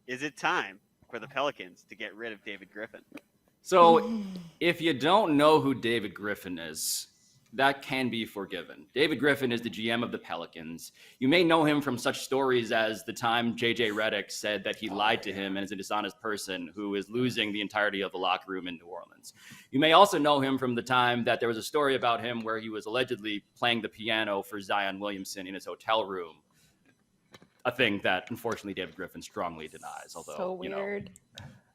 Is it time for the Pelicans to get rid of David Griffin? So, if you don't know who David Griffin is, that can be forgiven. David Griffin is the GM of the Pelicans. You may know him from such stories as the time JJ Redick said that he lied to him and is a dishonest person who is losing the entirety of the locker room in New Orleans. You may also know him from the time that there was a story about him where he was allegedly playing the piano for Zion Williamson in his hotel room. A thing that, unfortunately, David Griffin strongly denies. Although, so weird.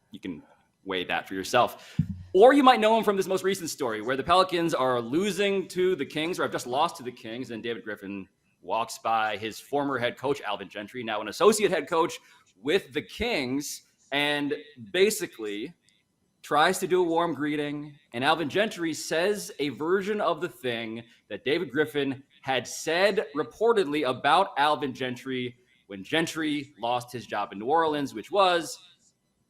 You can weigh that for yourself. Or you might know him from this most recent story where the Pelicans are losing to the Kings, or have just lost to the Kings, and David Griffin walks by his former head coach, Alvin Gentry, now an associate head coach with the Kings, and basically tries to do a warm greeting. And Alvin Gentry says a version of the thing that David Griffin had said reportedly about Alvin Gentry when Gentry lost his job in New Orleans, which was,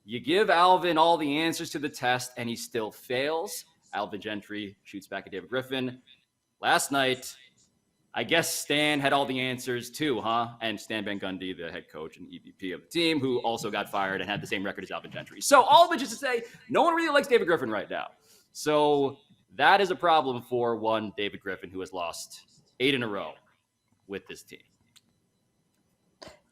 you give Alvin all the answers to the test and he still fails. Alvin Gentry shoots back at David Griffin. Last night, I guess Stan had all the answers too, huh? And Stan Van Gundy, the head coach and EVP of the team, who also got fired and had the same record as Alvin Gentry. So all of it just to say, no one really likes David Griffin right now. So that is a problem for one David Griffin, who has lost 8 in a row with this team.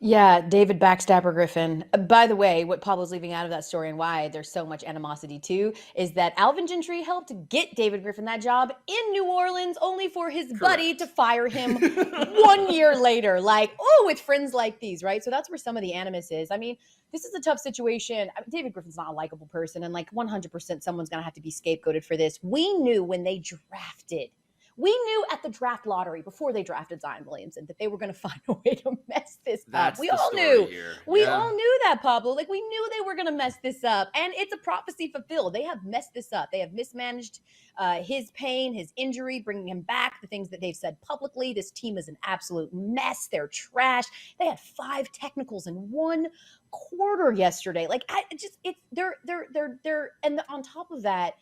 Yeah, David Backstabber Griffin. By the way, what Pablo's leaving out of that story and why there's so much animosity too is that Alvin Gentry helped get David Griffin that job in New Orleans only for his buddy to fire him 1 year later. Like, oh, it's friends like these, right? So that's where some of the animus is. I mean, this is a tough situation. David Griffin's not a likable person, and like 100% someone's going to have to be scapegoated for this. We knew when they drafted We knew at the draft lottery before they drafted Zion Williamson that they were going to find a way to mess this up. We all knew. We all knew that, Pablo. Like, we knew they were going to mess this up. And it's a prophecy fulfilled. They have messed this up. They have mismanaged his pain, his injury, bringing him back, the things that they've said publicly. This team is an absolute mess. They're trash. They had 5 technicals in 1 quarter yesterday. Like, and on top of that,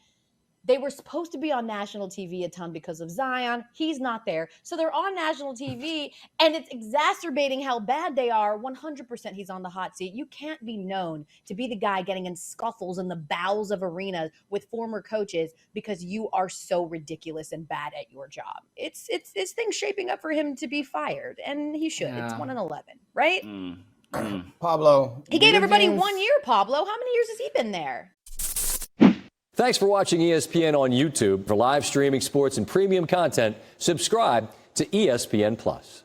they were supposed to be on national TV a ton because of Zion. He's not there. So they're on national TV, and it's exacerbating how bad they are. 100% he's on the hot seat. You can't be known to be the guy getting in scuffles in the bowels of arenas with former coaches because you are so ridiculous and bad at your job. It's things shaping up for him to be fired, and he should. Yeah. It's 1-11, right? Pablo. He gave everybody 1 year, Pablo. How many years has he been there? Thanks for watching ESPN on YouTube. For live streaming sports and premium content, subscribe to ESPN+.